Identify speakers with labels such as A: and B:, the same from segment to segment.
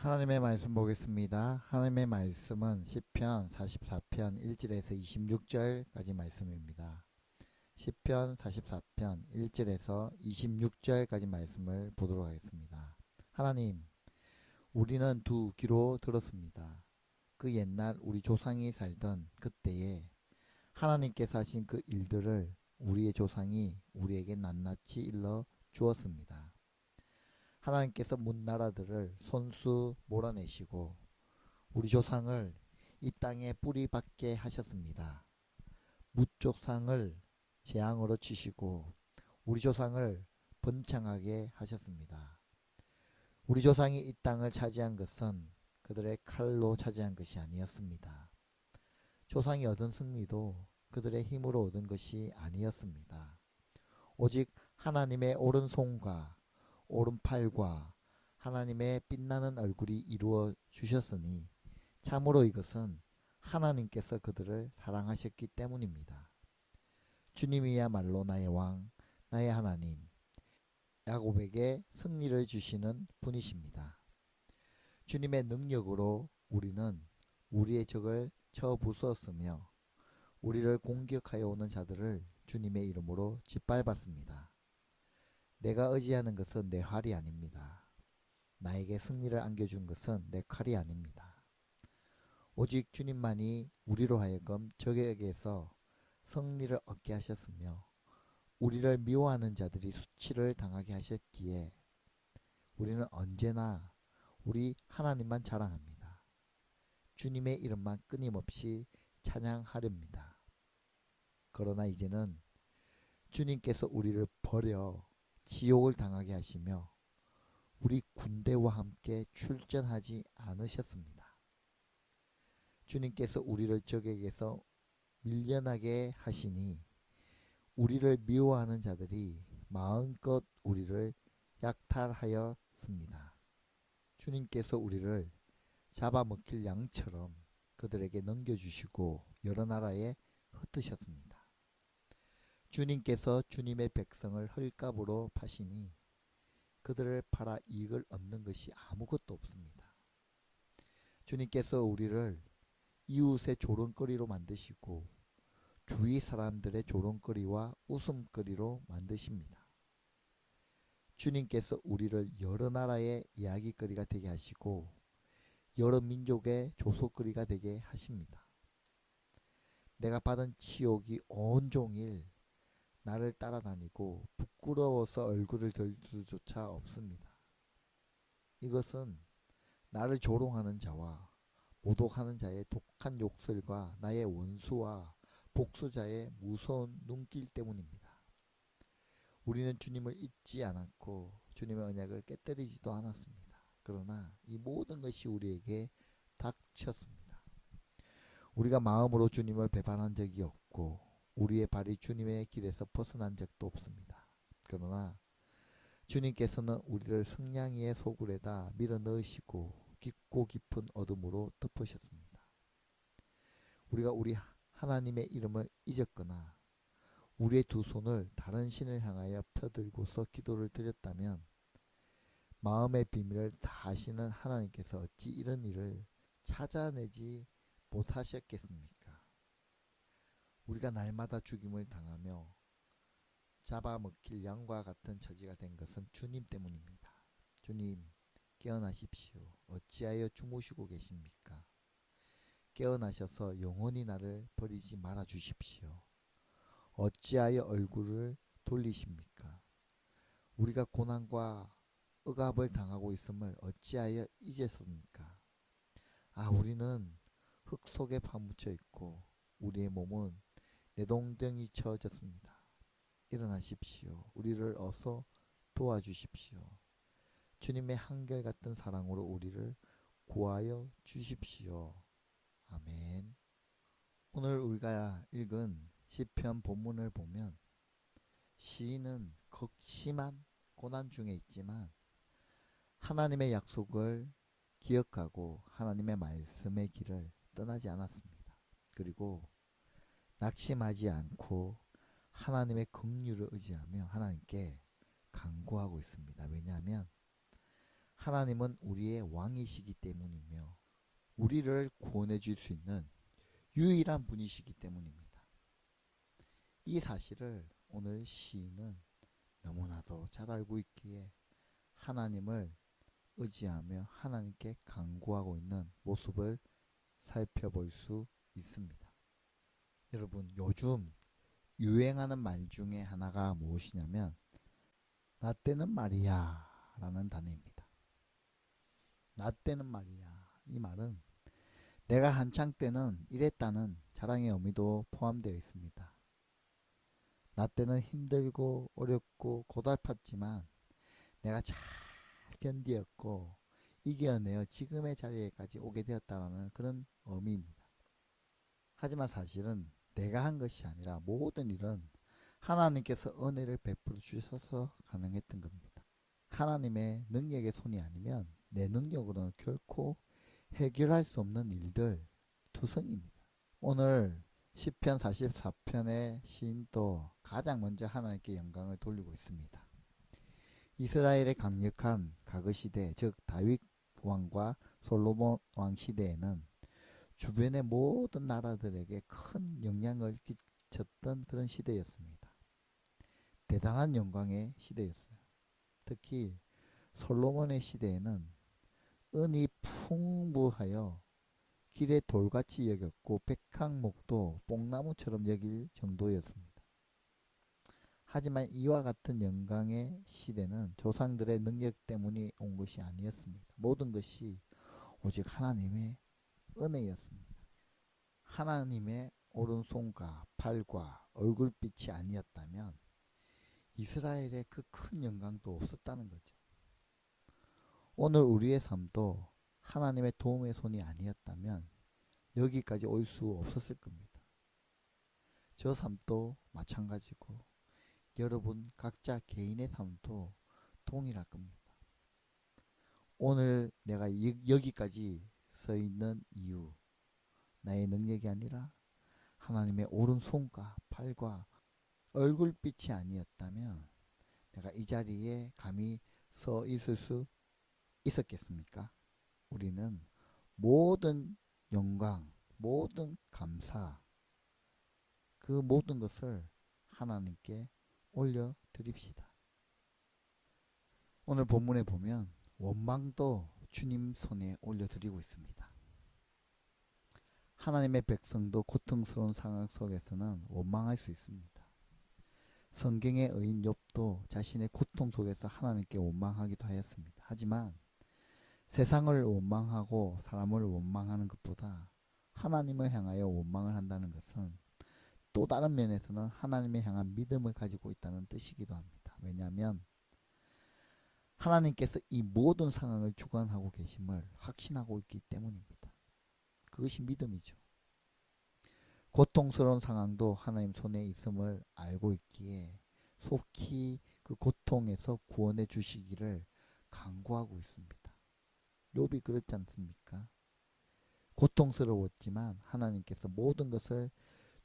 A: 하나님의 말씀 보겠습니다. 하나님의 말씀은 시편 44편 1절에서 26절까지 말씀입니다. 시편 44편 1절에서 26절까지 말씀을 보도록 하겠습니다. 하나님, 우리는 두 귀로 들었습니다. 그 옛날 우리 조상이 살던 그때에 하나님께서 하신 그 일들을 우리의 조상이 우리에게 낱낱이 일러 주었습니다. 하나님께서 문나라들을 손수 몰아내시고 우리 조상을 이 땅에 뿌리 박게 하셨습니다. 무족상을 재앙으로 치시고 우리 조상을 번창하게 하셨습니다. 우리 조상이 이 땅을 차지한 것은 그들의 칼로 차지한 것이 아니었습니다. 조상이 얻은 승리도 그들의 힘으로 얻은 것이 아니었습니다. 오직 하나님의 오른손과 오른팔과 하나님의 빛나는 얼굴이 이루어 주셨으니 참으로 이것은 하나님께서 그들을 사랑하셨기 때문입니다. 주님이야말로 나의 왕, 나의 하나님, 야곱에게 승리를 주시는 분이십니다. 주님의 능력으로 우리는 우리의 적을 쳐 부수었으며 우리를 공격하여 오는 자들을 주님의 이름으로 짓밟았습니다. 내가 의지하는 것은 내 활이 아닙니다. 나에게 승리를 안겨준 것은 내 칼이 아닙니다. 오직 주님만이 우리로 하여금 적에게서 승리를 얻게 하셨으며 우리를 미워하는 자들이 수치를 당하게 하셨기에 우리는 언제나 우리 하나님만 자랑합니다. 주님의 이름만 끊임없이 찬양하렵니다. 그러나 이제는 주님께서 우리를 버려 지옥을 당하게 하시며 우리 군대와 함께 출전하지 않으셨습니다. 주님께서 우리를 적에게서 밀려나게 하시니 우리를 미워하는 자들이 마음껏 우리를 약탈하였습니다. 주님께서 우리를 잡아먹힐 양처럼 그들에게 넘겨주시고 여러 나라에 흩으셨습니다. 주님께서 주님의 백성을 헐값으로 파시니 그들을 팔아 이익을 얻는 것이 아무것도 없습니다. 주님께서 우리를 이웃의 조롱거리로 만드시고 주위 사람들의 조롱거리와 웃음거리로 만드십니다. 주님께서 우리를 여러 나라의 이야기거리가 되게 하시고 여러 민족의 조소거리가 되게 하십니다. 내가 받은 치욕이 온종일 나를 따라다니고 부끄러워서 얼굴을 들 수조차 없습니다. 이것은 나를 조롱하는 자와 모독하는 자의 독한 욕설과 나의 원수와 복수자의 무서운 눈길 때문입니다. 우리는 주님을 잊지 않았고 주님의 언약을 깨뜨리지도 않았습니다. 그러나 이 모든 것이 우리에게 닥쳤습니다. 우리가 마음으로 주님을 배반한 적이 없고 우리의 발이 주님의 길에서 벗어난 적도 없습니다. 그러나 주님께서는 우리를 성냥이의 소굴에다 밀어 넣으시고 깊고 깊은 어둠으로 덮으셨습니다. 우리가 우리 하나님의 이름을 잊었거나 우리의 두 손을 다른 신을 향하여 펴들고서 기도를 드렸다면 마음의 비밀을 다 아시는 하나님께서 어찌 이런 일을 찾아내지 못하셨겠습니까? 우리가 날마다 죽임을 당하며 잡아먹힐 양과 같은 처지가 된 것은 주님 때문입니다. 주님, 깨어나십시오. 어찌하여 주무시고 계십니까? 깨어나셔서 영원히 나를 버리지 말아 주십시오. 어찌하여 얼굴을 돌리십니까? 우리가 고난과 억압을 당하고 있음을 어찌하여 잊었습니까? 우리는 흙 속에 파묻혀 있고 우리의 몸은 내동댕이 쳐졌습니다. 일어나십시오. 우리를 어서 도와주십시오. 주님의 한결같은 사랑으로 우리를 구하여 주십시오. 아멘. 오늘 우리가 읽은 시편 본문을 보면 시인은 극심한 고난 중에 있지만 하나님의 약속을 기억하고 하나님의 말씀의 길을 떠나지 않았습니다. 그리고 낙심하지 않고 하나님의 긍휼을 의지하며 하나님께 간구하고 있습니다. 왜냐하면 하나님은 우리의 왕이시기 때문이며 우리를 구원해 줄 수 있는 유일한 분이시기 때문입니다. 이 사실을 오늘 시인은 너무나도 잘 알고 있기에 하나님을 의지하며 하나님께 간구하고 있는 모습을 살펴볼 수 있습니다. 여러분, 요즘 유행하는 말 중에 하나가 무엇이냐면 나 때는 말이야 라는 단어입니다. 나 때는 말이야. 이 말은 내가 한창 때는 이랬다는 자랑의 의미도 포함되어 있습니다. 나 때는 힘들고 어렵고 고달팠지만 내가 잘 견디었고 이겨내어 지금의 자리에까지 오게 되었다는 그런 의미입니다. 하지만 사실은 내가 한 것이 아니라 모든 일은 하나님께서 은혜를 베풀어 주셔서 가능했던 겁니다. 하나님의 능력의 손이 아니면 내 능력으로는 결코 해결할 수 없는 일들 투성입니다. 오늘 시편 44편의 시인도 가장 먼저 하나님께 영광을 돌리고 있습니다. 이스라엘의 강력한 가그 시대, 즉 다윗 왕과 솔로몬 왕 시대에는 주변의 모든 나라들에게 큰 영향을 끼쳤던 그런 시대였습니다. 대단한 영광의 시대였어요. 특히 솔로몬의 시대에는 은이 풍부하여 길에 돌같이 여겼고 백항목도 뽕나무처럼 여길 정도였습니다. 하지만 이와 같은 영광의 시대는 조상들의 능력 때문에 온 것이 아니었습니다. 모든 것이 오직 하나님의 은혜였습니다. 하나님의 오른손과 팔과 얼굴빛이 아니었다면 이스라엘의 그 큰 영광도 없었다는 거죠. 오늘 우리의 삶도 하나님의 도움의 손이 아니었다면 여기까지 올 수 없었을 겁니다. 저 삶도 마찬가지고 여러분 각자 개인의 삶도 동일할 겁니다. 오늘 내가 여기까지 서 있는 이유, 나의 능력이 아니라 하나님의 오른손과 팔과 얼굴빛이 아니었다면 내가 이 자리에 감히 서 있을 수 있었겠습니까? 우리는 모든 영광, 모든 감사, 그 모든 것을 하나님께 올려드립시다. 오늘 본문에 보면 원망도 주님 손에 올려드리고 있습니다. 하나님의 백성도 고통스러운 상황 속에서는 원망할 수 있습니다. 성경의 의인 욥도 자신의 고통 속에서 하나님께 원망하기도 하였습니다. 하지만 세상을 원망하고 사람을 원망하는 것보다 하나님을 향하여 원망을 한다는 것은 또 다른 면에서는 하나님을 향한 믿음을 가지고 있다는 뜻이기도 합니다. 왜냐하면 하나님께서 이 모든 상황을 주관하고 계심을 확신하고 있기 때문입니다. 그것이 믿음이죠. 고통스러운 상황도 하나님 손에 있음을 알고 있기에 속히 그 고통에서 구원해 주시기를 간구하고 있습니다. 욥이 그렇지 않습니까? 고통스러웠지만 하나님께서 모든 것을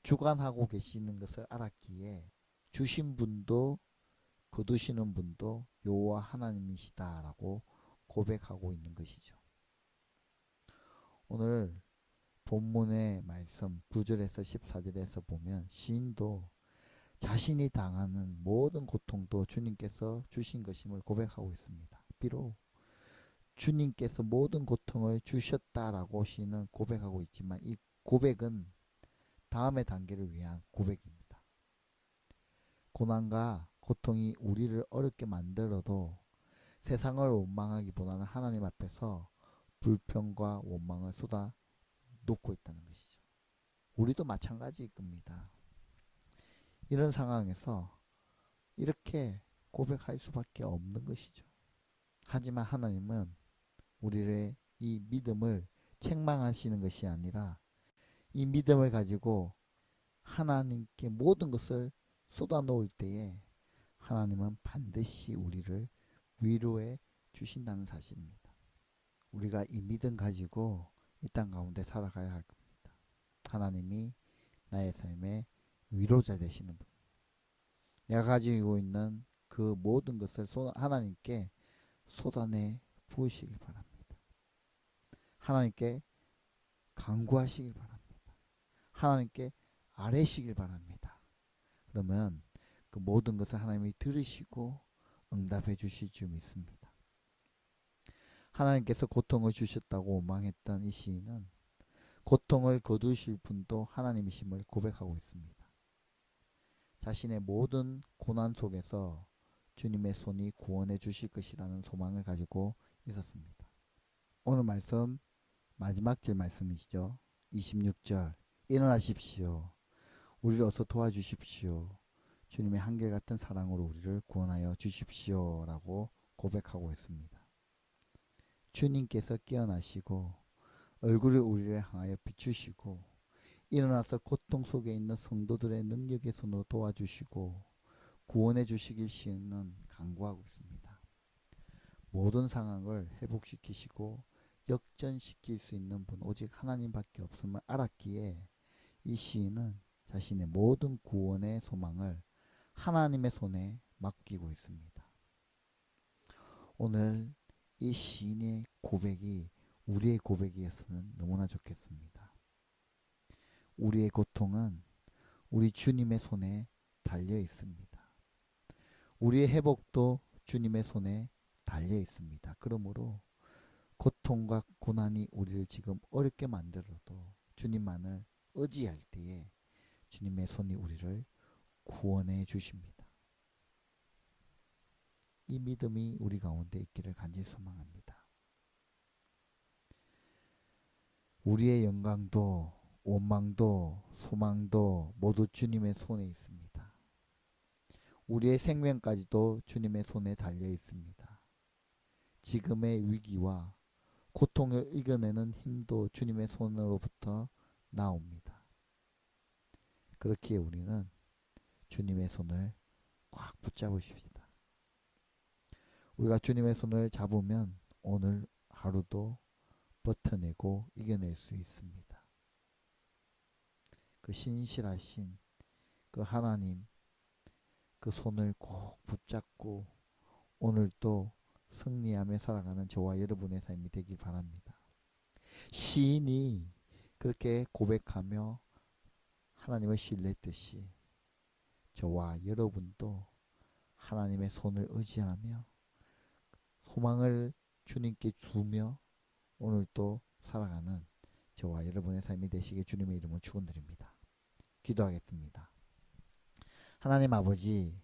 A: 주관하고 계시는 것을 알았기에 주신 분도 거두시는 분도 여호와 하나님이시다라고 고백하고 있는 것이죠. 오늘 본문의 말씀 9절에서 14절에서 보면 시인도 자신이 당하는 모든 고통도 주님께서 주신 것임을 고백하고 있습니다. 비록 주님께서 모든 고통을 주셨다라고 시인은 고백하고 있지만 이 고백은 다음의 단계를 위한 고백입니다. 고난과 고통이 우리를 어렵게 만들어도 세상을 원망하기보다는 하나님 앞에서 불평과 원망을 쏟아 놓고 있다는 것이죠. 우리도 마찬가지일 겁니다. 이런 상황에서 이렇게 고백할 수밖에 없는 것이죠. 하지만 하나님은 우리의 이 믿음을 책망하시는 것이 아니라 이 믿음을 가지고 하나님께 모든 것을 쏟아놓을 때에 하나님은 반드시 우리를 위로해 주신다는 사실입니다. 우리가 이 믿음 가지고 이 땅 가운데 살아가야 할 겁니다. 하나님이 나의 삶의 위로자 되시는 분. 내가 가지고 있는 그 모든 것을 하나님께 쏟아내 부으시길 바랍니다. 하나님께 간구하시길 바랍니다. 하나님께 아뢰시길 바랍니다. 그러면 그 모든 것을 하나님이 들으시고 응답해 주실 줄 믿습니다. 하나님께서 고통을 주셨다고 원망했던 이 시인은 고통을 거두실 분도 하나님이심을 고백하고 있습니다. 자신의 모든 고난 속에서 주님의 손이 구원해 주실 것이라는 소망을 가지고 있었습니다. 오늘 말씀 마지막 절 말씀이시죠. 26절 일어나십시오. 우리를 어서 도와주십시오. 주님의 한결같은 사랑으로 우리를 구원하여 주십시오 라고 고백하고 있습니다. 주님께서 깨어나시고 얼굴을 우리를 향하여 비추시고 일어나서 고통 속에 있는 성도들의 능력의 손으로 도와주시고 구원해 주시길 시인은 간구하고 있습니다. 모든 상황을 회복시키시고 역전시킬 수 있는 분 오직 하나님밖에 없음을 알았기에 이 시인은 자신의 모든 구원의 소망을 하나님의 손에 맡기고 있습니다. 오늘 이 시인의 고백이 우리의 고백이었으면 너무나 좋겠습니다. 우리의 고통은 우리 주님의 손에 달려 있습니다. 우리의 회복도 주님의 손에 달려 있습니다. 그러므로 고통과 고난이 우리를 지금 어렵게 만들어도 주님만을 의지할 때에 주님의 손이 우리를 구원해 주십니다. 이 믿음이 우리 가운데 있기를 간절히 소망합니다. 우리의 영광도 원망도 소망도 모두 주님의 손에 있습니다. 우리의 생명까지도 주님의 손에 달려 있습니다. 지금의 위기와 고통을 이겨내는 힘도 주님의 손으로부터 나옵니다. 그렇기에 우리는 주님의 손을 꽉 붙잡으십시다. 우리가 주님의 손을 잡으면 오늘 하루도 버텨내고 이겨낼 수 있습니다. 그 신실하신 그 하나님 그 손을 꼭 붙잡고 오늘도 승리하며 살아가는 저와 여러분의 삶이 되길 바랍니다. 시인이 그렇게 고백하며 하나님을 신뢰했듯이 저와 여러분도 하나님의 손을 의지하며 소망을 주님께 주며 오늘도 살아가는 저와 여러분의 삶이 되시길 주님의 이름으로 축원드립니다. 기도하겠습니다. 하나님 아버지,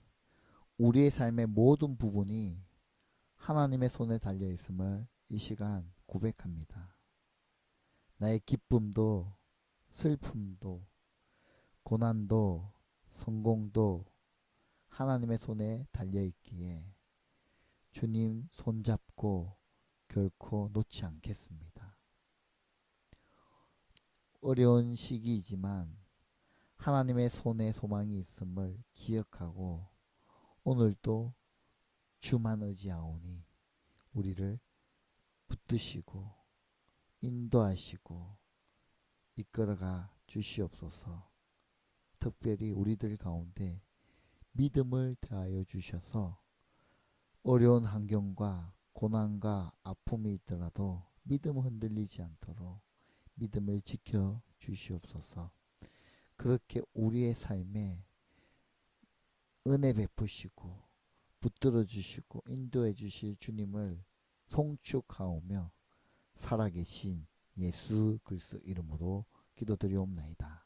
A: 우리의 삶의 모든 부분이 하나님의 손에 달려 있음을 이 시간 고백합니다. 나의 기쁨도 슬픔도 고난도 성공도 하나님의 손에 달려 있기에 주님 손잡고 결코 놓지 않겠습니다. 어려운 시기이지만 하나님의 손에 소망이 있음을 기억하고 오늘도 주만 의지하오니 우리를 붙드시고 인도하시고 이끌어가 주시옵소서. 특별히 우리들 가운데 믿음을 더하여 주셔서 어려운 환경과 고난과 아픔이 있더라도 믿음을 흔들리지 않도록 믿음을 지켜 주시옵소서. 그렇게 우리의 삶에 은혜 베푸시고 붙들어 주시고 인도해 주실 주님을 송축하오며 살아계신 예수 그리스도 이름으로 기도드리옵나이다.